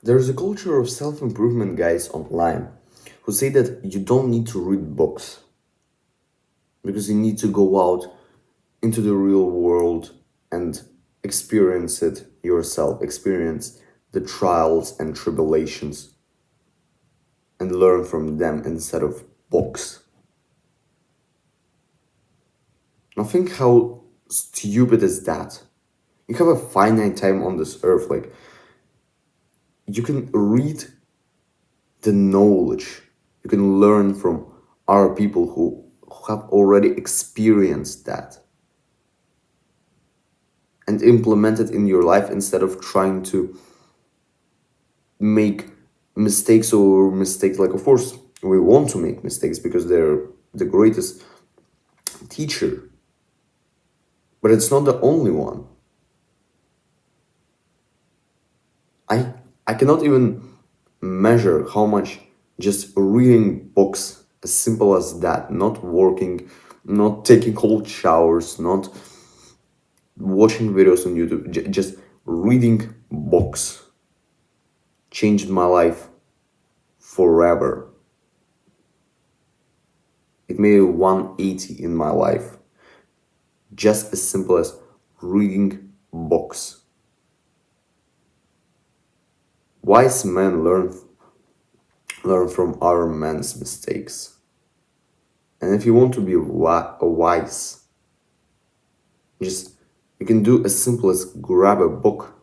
There's a culture of self improvement guys online who say that you don't need to read books because you need to go out into the real world and experience it yourself, experience the trials and tribulations and learn from them instead of books. Now, think how stupid is that? You have a finite time on this earth. Like, you can read the knowledge, you can learn from our people who have already experienced that and implement it in your life instead of trying to make mistakes. Like, of course, we want to make mistakes because they're the greatest teacher, but it's not the only one. I cannot even measure how much just reading books as simple as that, not working, not taking cold showers, not watching videos on YouTube, just reading books changed my life forever. It made a 180 in my life. Just as simple as reading books. Wise men learn from our men's mistakes. And if you want to be wise, just you can do as simple as grab a book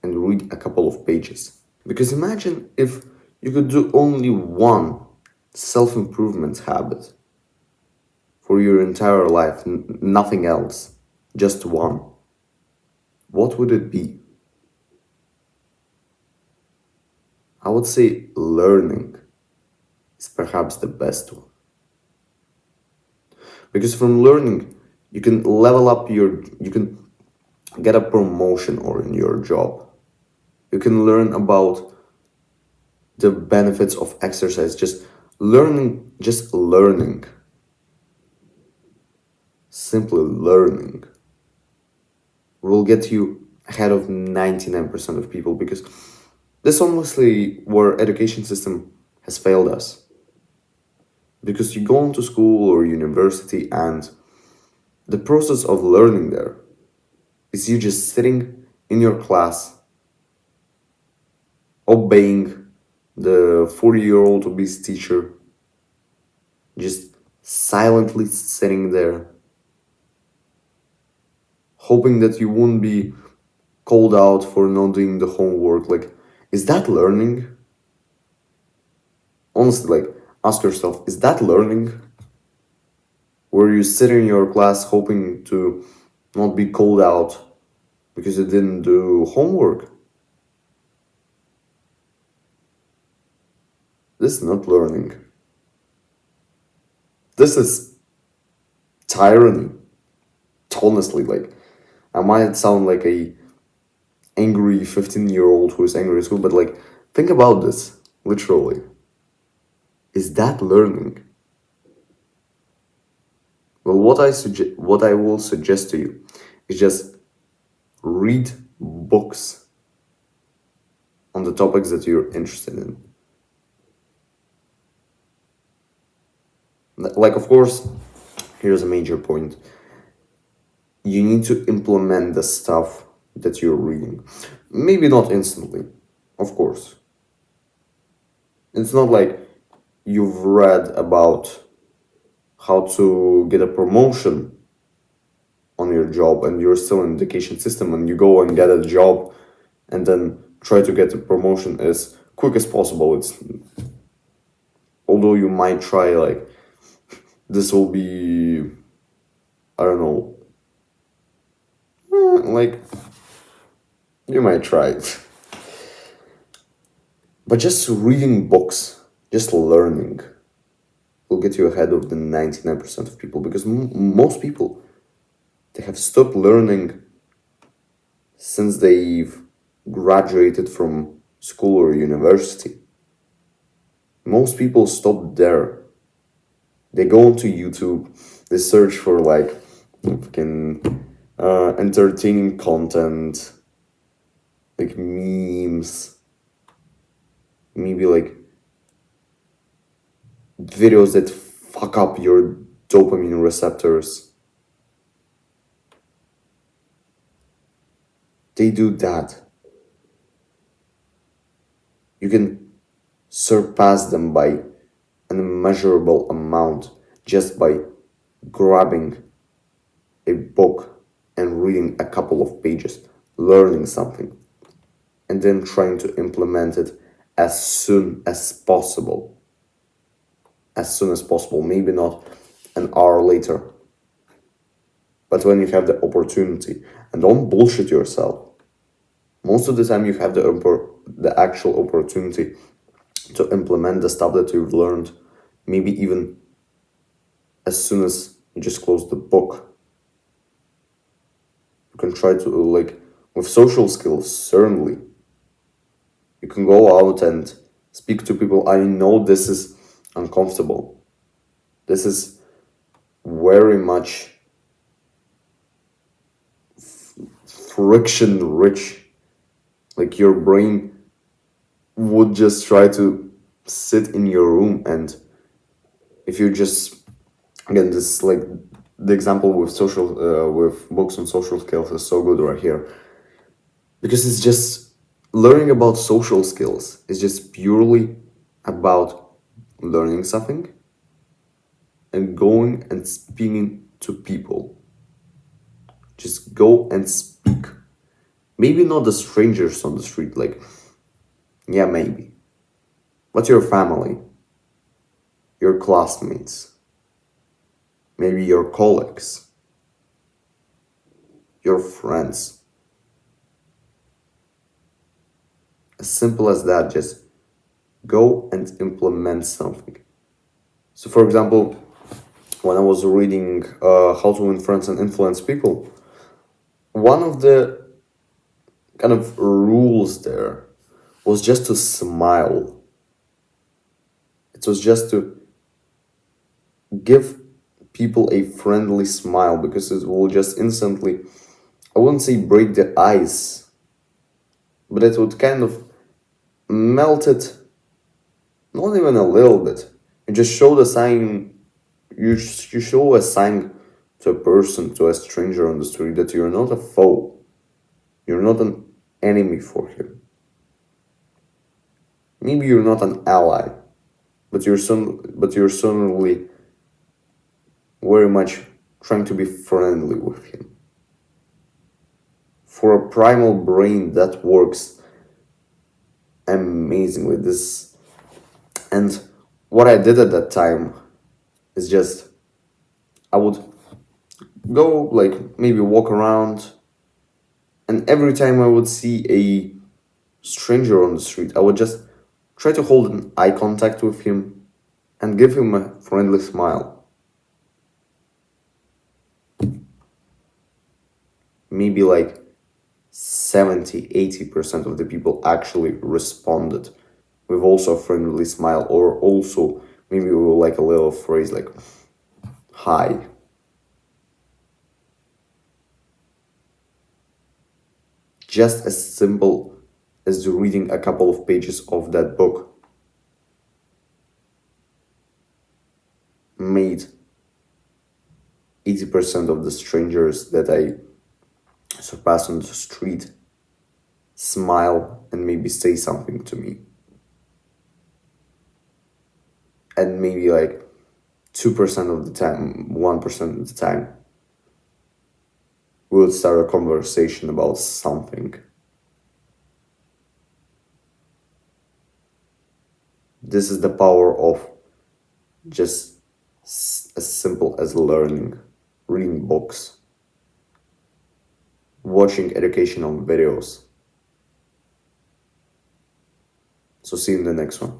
and read a couple of pages. Because imagine if you could do only one self-improvement habit for your entire life, nothing else, just one. What would it be? I would say learning is perhaps the best one. Because from learning, you can level up you can get a promotion or in your job. You can learn about the benefits of exercise, just learning, simply learning will get you ahead of 99% of people, because this honestly where education system has failed us. Because you go into school or university and the process of learning there is you just sitting in your class, obeying the 40-year-old obese teacher, just silently sitting there, hoping that you won't be called out for not doing the homework. Like, is that learning? Honestly, like, ask yourself, is that learning? Where you sit in your class hoping to not be called out because you didn't do homework? This is not learning. This is tyranny. Honestly, like, I might sound like a angry 15-year-old who is angry at school, but like, think about this, literally. Is that learning? Well, what I will suggest to you is just read books on the topics that you're interested in. Like, of course, here's a major point. You need to implement the stuff that you're reading. Maybe not instantly, of course. It's not like you've read about how to get a promotion on your job and you're still in the education system and you go and get a job and then try to get a promotion as quick as possible. It's, although you might try, like, this will be, I don't know, like, you might try it. But just reading books, just learning, will get you ahead of the 99% of people, because most people, they have stopped learning since they've graduated from school or university. Most people stop there. They go onto YouTube, they search for like fucking entertaining content, like memes, maybe like videos that fuck up your dopamine receptors. They do that. You can surpass them by an immeasurable amount just by grabbing a book and reading a couple of pages, learning something, and then trying to implement it as soon as possible. As soon as possible, maybe not an hour later, but when you have the opportunity. And don't bullshit yourself. Most of the time, you have the actual opportunity to implement the stuff that you've learned, maybe even as soon as you just close the book. You can try to, like, with social skills, certainly. You can go out and speak to people. I know this is uncomfortable. This is very much friction rich. Like, your brain would just try to sit in your room, and if you just, again, this, like, the example with with books on social skills is so good right here, because it's just learning about social skills is just purely about learning something and going and speaking to people. Just go and speak. Maybe not the strangers on the street, like, yeah, maybe, but your family, your classmates, maybe your colleagues, your friends. As simple as that, just go and implement something. So, for example, when I was reading How to Win Friends and Influence People, one of the kind of rules there was just to smile. It was just to give people a friendly smile, because it will just instantly, I wouldn't say break the ice, but it would kind of melt it, not even a little bit. You just show the sign, you show a sign to a person, to a stranger on the street, that you're not a foe, you're not an enemy for him. Maybe you're not an ally, but you're certainly very much trying to be friendly with him. For a primal brain, that works amazingly. This, and what I did at that time is just, I would go, like, maybe walk around, and every time I would see a stranger on the street, I would just try to hold an eye contact with him and give him a friendly smile. Maybe like 70-80% of the people actually responded with also a friendly smile, or also maybe with like a little phrase like hi. Just as simple as reading a couple of pages of that book made 80% of the strangers that I surpassed on the street smile and maybe say something to me. And maybe like 2% of the time, 1% of the time, we would start a conversation about something. This is the power of just as simple as learning, reading books, watching educational videos. So see you in the next one.